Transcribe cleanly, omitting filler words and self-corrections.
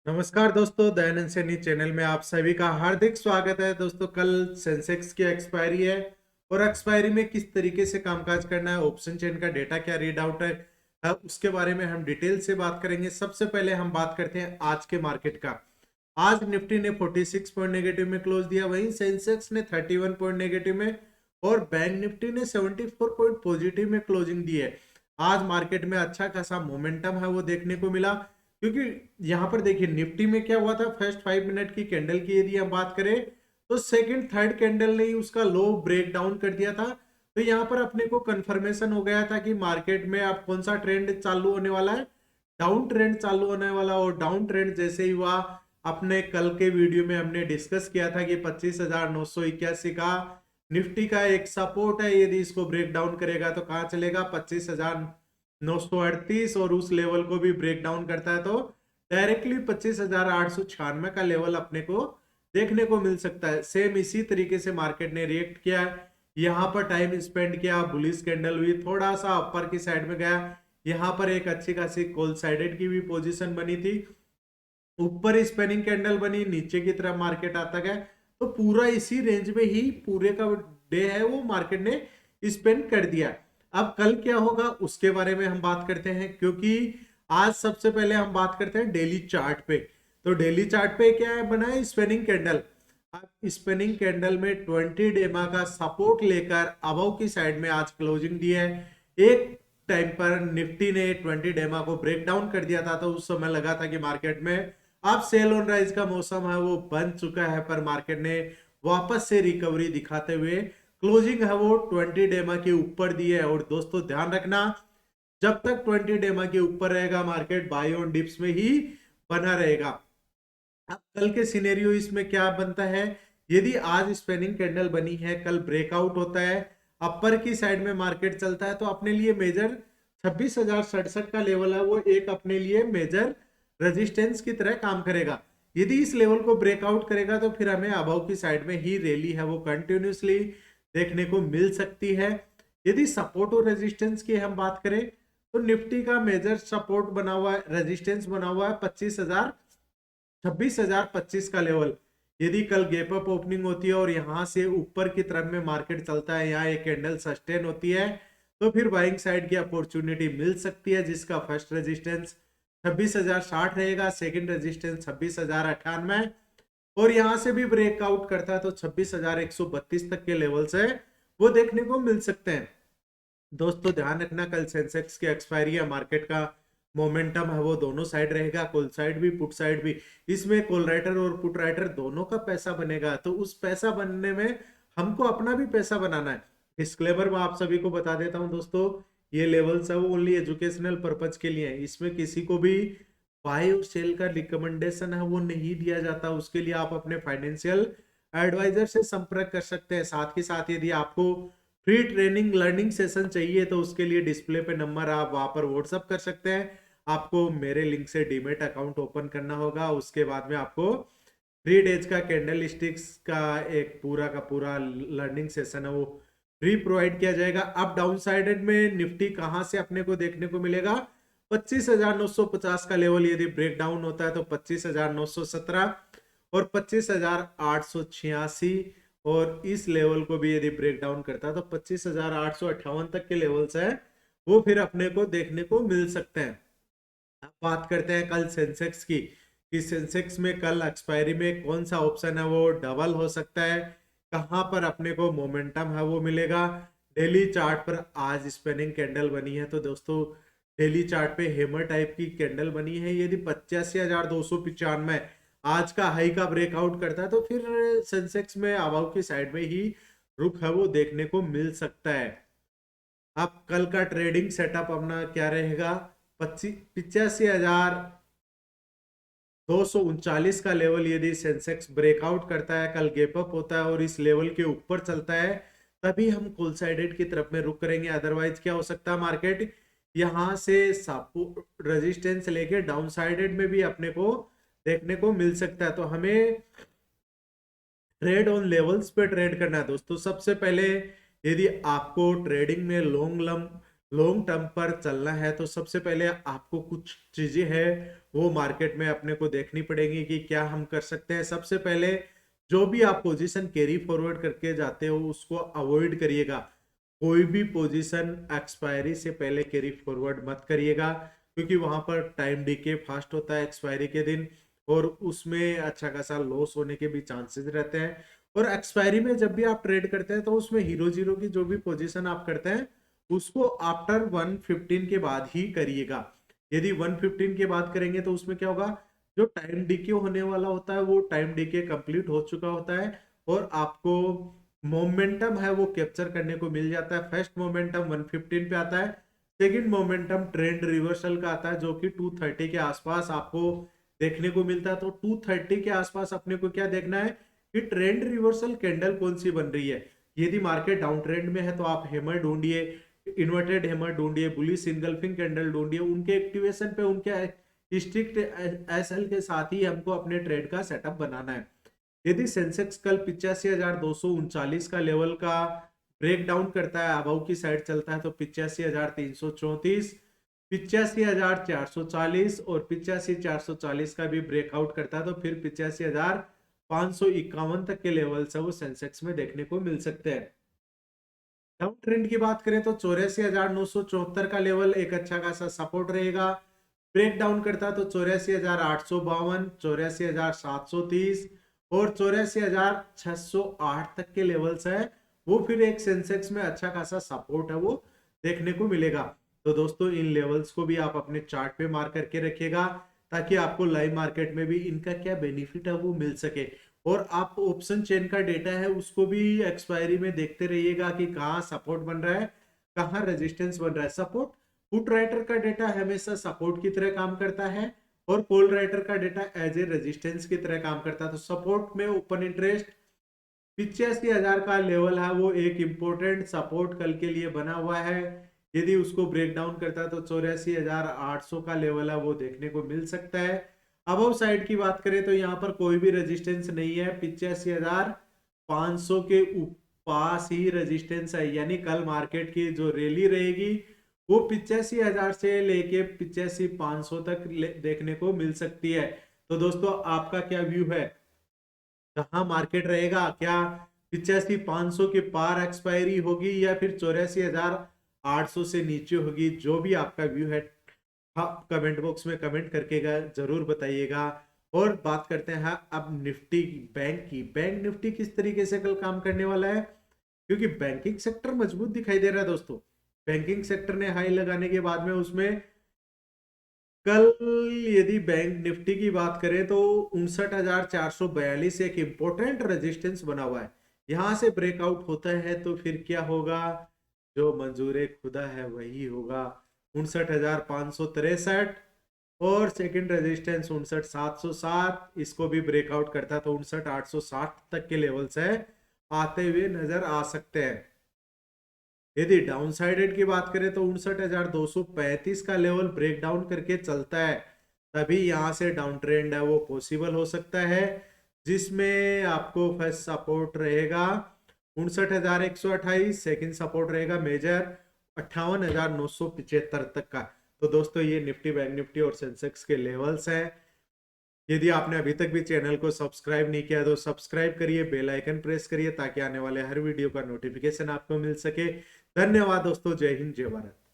नमस्कार दोस्तों, दयानंद सैनी चैनल में आप सभी का हार्दिक स्वागत है। दोस्तों, कल सेंसेक्स की एक्सपायरी है और एक्सपायरी में किस तरीके से कामकाज करना है, ऑप्शन चेन का डेटा क्या रीड आउट है, उसके बारे में हम डिटेल से बात करेंगे। सबसे पहले हम बात करते हैं आज के मार्केट का। आज निफ्टी ने 46 पॉइंट नेगेटिव में क्लोज दिया, वहीं सेंसेक्स ने 31 पॉइंट नेगेटिव में और बैंक निफ्टी ने 74 पॉइंट पॉजिटिव में क्लोजिंग दी है। आज मार्केट में अच्छा खासा मोमेंटम है वो देखने को मिला, क्योंकि यहां पर देखिए निफ्टी में क्या हुआ था। फर्स्ट 5 मिनट की कैंडल की यदि हम बात करें तो सेकंड थर्ड कैंडल ने ही उसका लो ब्रेक डाउन कर दिया था। तो यहां पर अपने को कंफर्मेशन हो गया था कि मार्केट में अब कौन सा ट्रेंड चालू होने वाला है, डाउन ट्रेंड चालू होने वाला। और डाउन ट्रेंड जैसे ही हुआ, अपने कल के वीडियो में हमने डिस्कस किया था कि 25,981 का निफ्टी का एक सपोर्ट है। यदि इसको ब्रेक डाउन करेगा तो कहां चलेगा, 25,938, और उस लेवल को भी ब्रेक डाउन करता है तो डायरेक्टली 25,896 का लेवल अपने को देखने को मिल सकता है। सेम इसी तरीके से मार्केट ने रिएक्ट किया है। यहाँ पर टाइम स्पेंड किया, बुलिश कैंडल हुई, थोड़ा सा अपर की साइड में गया। यहाँ पर एक अच्छी खासी कोल साइडेड की भी पोजीशन बनी थी, ऊपर स्पेनिंग कैंडल बनी, नीचे की तरफ मार्केट आता गया। तो पूरा इसी रेंज में ही पूरे का डे है वो मार्केट ने स्पेंड कर दिया। अब कल क्या होगा उसके बारे में हम बात करते हैं, क्योंकि आज सबसे पहले हम बात करते हैं डेली चार्ट पे। तो डेली चार्ट पे क्या है बना है, स्पेनिंग कैंडल। अब स्पेनिंग कैंडल में 20 डेमा का सपोर्ट लेकर अबव की साइड में आज क्लोजिंग दी है। एक टाइम पर निफ्टी ने 20 डेमा को ब्रेक डाउन कर दिया था, तो उस समय लगा था कि मार्केट में अब सेल ऑन राइज का मौसम है वो बन चुका है, पर मार्केट ने वापस से रिकवरी दिखाते हुए क्लोजिंग है वो 20 डेमा के ऊपर दी है। और दोस्तों ध्यान रखना, जब तक 20 डेमा के ऊपर रहेगा मार्केट बाई ऑन डिप्स में ही बना रहेगा। अब कल के सिनेरियो इसमें क्या बनता है, यदि आज स्पेनिंग कैंडल बनी है, कल ब्रेकआउट होता है, अपर की साइड में मार्केट चलता है, तो अपने लिए मेजर 26,067 का लेवल है वो एक अपने लिए मेजर रेजिस्टेंस की तरह काम करेगा। यदि इस लेवल को ब्रेकआउट करेगा तो फिर हमें अबव की साइड में ही रैली है वो कंटिन्यूसली देखने को मिल सकती है। यदि सपोर्ट और रेजिस्टेंस की हम बात करें तो निफ्टी का मेजर सपोर्ट बना हुआ है, रेजिस्टेंस बना हुआ है 26,025 का लेवल। यदि कल गैप अप ओपनिंग होती है और यहां से ऊपर की तरफ में मार्केट चलता है, यहाँ एक कैंडल सस्टेन होती है, तो फिर बाइंग साइड की अपॉर्चुनिटी मिल सकती है, जिसका फर्स्ट रेजिस्टेंस 26,060 रहेगा, सेकंड रेजिस्टेंस 26,098, और यहां से भी ब्रेकआउट करता है तो 26,132 तक के लेवल से वो देखने को मिल सकते हैं। दोस्तों ध्यान रखना, कल सेंसेक्स की एक्सपायरी है, मार्केट का मोमेंटम है वो दोनों साइड रहेगा, कॉल साइड भी पुट साइड भी। इसमें कॉल राइटर और पुट राइटर दोनों का पैसा बनेगा, तो उस पैसा बनने में हमको अपना भी पैसा बनाना है। डिस्क्लेमर मैं आप सभी को बता देता हूं दोस्तों, ये लेवल्स है वो ओनली एजुकेशनल पर्पज के लिए है। इसमें किसी को भी बाय और सेल का रिकमेंडेशन है वो नहीं दिया जाता। उसके लिए आप अपने फाइनेंशियल एडवाइजर से संपर्क कर सकते हैं। साथ ही साथ यदि आपको फ्री ट्रेनिंग लर्निंग सेशन चाहिए तो उसके लिए डिस्प्ले पे नंबर आप वहां पर व्हाट्सअप कर सकते हैं। आपको मेरे लिंक से डीमेट अकाउंट ओपन करना होगा, उसके बाद में आपको 3 डेज का कैंडल स्टिक्स का एक पूरा का पूरा लर्निंग सेशन है वो फ्री प्रोवाइड किया जाएगा। अब डाउन साइडेड में निफ्टी कहां से अपने को देखने को मिलेगा, 25,950 का लेवल यदि ब्रेक डाउन होता है तो 25,917 और 25,886, और इस लेवल को भी यदि ब्रेक डाउन करता है तो 25,858 तक के लेवल्स है वो फिर अपने को देखने को मिल सकते हैं। अब बात करते हैं कल सेंसेक्स की, कि सेंसेक्स में कल एक्सपायरी में कौन सा ऑप्शन है वो डबल हो सकता है, कहां पर अपने को मोमेंटम है वो मिलेगा। डेली चार्ट पर आज स्पेनिंग कैंडल बनी है, तो दोस्तों डेली चार्ट पे हेमर टाइप की कैंडल बनी है। यदि 85,295 आज का हाई का ब्रेकआउट करता है तो फिर सेंसेक्स में अबाउ की साइड में ही रुख है वो देखने को मिल सकता है। अब कल का ट्रेडिंग सेटअप अपना क्या रहेगा, 85,239 का लेवल यदि सेंसेक्स ब्रेकआउट करता है, कल गैप अप होता है और इस लेवल के ऊपर चलता है, तभी हम कॉल साइडेड की तरफ में रुक करेंगे। अदरवाइज क्या हो सकता है, मार्केट यहां से सपोर्ट रेजिस्टेंस लेके डाउन साइडेड में भी अपने को देखने को मिल सकता है। तो हमें ट्रेड ऑन लेवल्स पे ट्रेड करना है दोस्तों। सबसे पहले यदि आपको ट्रेडिंग में लॉन्ग टर्म पर चलना है तो सबसे पहले आपको कुछ चीजें हैं वो मार्केट में अपने को देखनी पड़ेगी कि क्या हम कर सकते हैं। सबसे पहले जो भी आप पोजीशन कैरी फॉरवर्ड करके जाते हो उसको अवॉइड करिएगा। कोई भी पोजीशन एक्सपायरी से पहले कैरी फॉरवर्ड मत करिएगा, क्योंकि वहां पर टाइम डीके फास्ट होता है एक्सपायरी के दिन, और उसमें अच्छा खासा लॉस होने के भी चांसेस रहते हैं। और एक्सपायरी में जब भी आप ट्रेड करते हैं तो उसमें हीरो जीरो की जो भी पोजीशन आप करते हैं उसको आफ्टर 115 के बाद ही करिएगा। यदि 115 के बाद करेंगे तो उसमें क्या होगा, जो टाइम डीके होने वाला होता है वो टाइम डीके कंप्लीट हो चुका होता है और आपको मोमेंटम है वो कैप्चर करने को मिल जाता है। फर्स्ट मोमेंटम 115 पे आता है, सेकंड मोमेंटम ट्रेंड रिवर्सल का आता है जो कि 230 के आसपास आपको देखने को मिलता है। तो 230 के आसपास अपने को क्या देखना है कि ट्रेंड रिवर्सल कैंडल कौन सी बन रही है। यदि मार्केट डाउन ट्रेंड में है तो आप हैमर ढूंढिए, इन्वर्टेड हैमर ढूंढिए, बुलिश इनगल्फिंग कैंडल ढूंढिए, उनके एक्टिवेशन पे उनके स्ट्रिक्ट एसएल के साथ ही हमको अपने ट्रेड का सेटअप बनाना है। यदि सेंसेक्स कल 85,239 का लेवल का ब्रेक डाउन करता है, अबव की साइड चलता है, तो 85,334, 85,440 और 85,440 का भी ब्रेकआउट करता है तो फिर 85,551 तक के लेवल से वो सेंसेक्स में देखने को मिल सकते हैं। डाउन ट्रेंड की बात करें तो 84,974 का लेवल एक अच्छा खासा सपोर्ट रहेगा। ब्रेक डाउन करता है तो 84,852, 84,730 और 84,608 तक के लेवल्स है वो फिर एक सेंसेक्स में अच्छा खासा सपोर्ट है वो देखने को मिलेगा। तो दोस्तों इन लेवल्स को भी आप अपने चार्ट पे मार्क करके रखिएगा ताकि आपको लाइव मार्केट में भी इनका क्या बेनिफिट है वो मिल सके। और आप ऑप्शन चेन का डेटा है उसको भी एक्सपायरी में देखते रहिएगा कि कहाँ सपोर्ट बन रहा है, कहाँ रेजिस्टेंस बन रहा है। सपोर्ट पुट राइटर का डेटा हमेशा सपोर्ट की तरह काम करता है और कॉल राइटर का डेटा एज ए रेजिस्टेंस की तरह काम करता है। तो सपोर्ट में ओपन इंटरेस्ट 85,000 का लेवल है वो एक इंपॉर्टेंट सपोर्ट कल के लिए बना हुआ है। यदि उसको ब्रेक डाउन करता है तो 84,800 का लेवल है वो देखने को मिल सकता है। अबव साइड की बात करें तो यहाँ पर कोई भी रेजिस्टेंस नहीं है, 85,500 के पास ही रेजिस्टेंस है। यानी कल मार्केट की जो रैली रहेगी वो 85,000 से लेके 85,500 तक देखने को मिल सकती है। तो दोस्तों आपका क्या व्यू है, कहाँ मार्केट रहेगा? क्या 85,500 के पार एक्सपायरी होगी या फिर 84,800 से नीचे होगी? जो भी आपका व्यू है आप कमेंट बॉक्स में कमेंट करके जरूर बताइएगा। और बात करते हैं अब निफ्टी की, बैंक निफ्टी किस तरीके से कल काम करने वाला है, क्योंकि बैंकिंग सेक्टर मजबूत दिखाई दे रहा है दोस्तों। बैंकिंग सेक्टर ने हाई लगाने के बाद में उसमें कल यदि बैंक निफ्टी की बात करें तो 59,442 एक इंपॉर्टेंट रेजिस्टेंस बना हुआ है। यहां से ब्रेकआउट होता है तो फिर क्या होगा, जो मंजूर खुदा है वही होगा। 59,563 और सेकंड रेजिस्टेंस 59,707, इसको भी ब्रेकआउट करता तो 59,860 तक के लेवल्स है आते हुए नजर आ सकते हैं। यदि डाउन साइडेड की बात करें तो 59,235 का लेवल ब्रेक डाउन करके चलता है तभी यहां से डाउन ट्रेंड है वो पॉसिबल हो सकता है, जिसमें आपको फर्स्ट सपोर्ट रहेगा 59,128, सेकंड सपोर्ट रहेगा मेजर 58,975 तक का। तो दोस्तों ये निफ्टी, बैंक निफ्टी और सेंसेक्स के लेवल्स हैं। यदि आपने अभी तक भी चैनल को सब्सक्राइब नहीं किया तो सब्सक्राइब करिए, बेल आइकन प्रेस करिए ताकि आने वाले हर वीडियो का नोटिफिकेशन आपको मिल सके। धन्यवाद दोस्तों, जय हिंद जय भारत।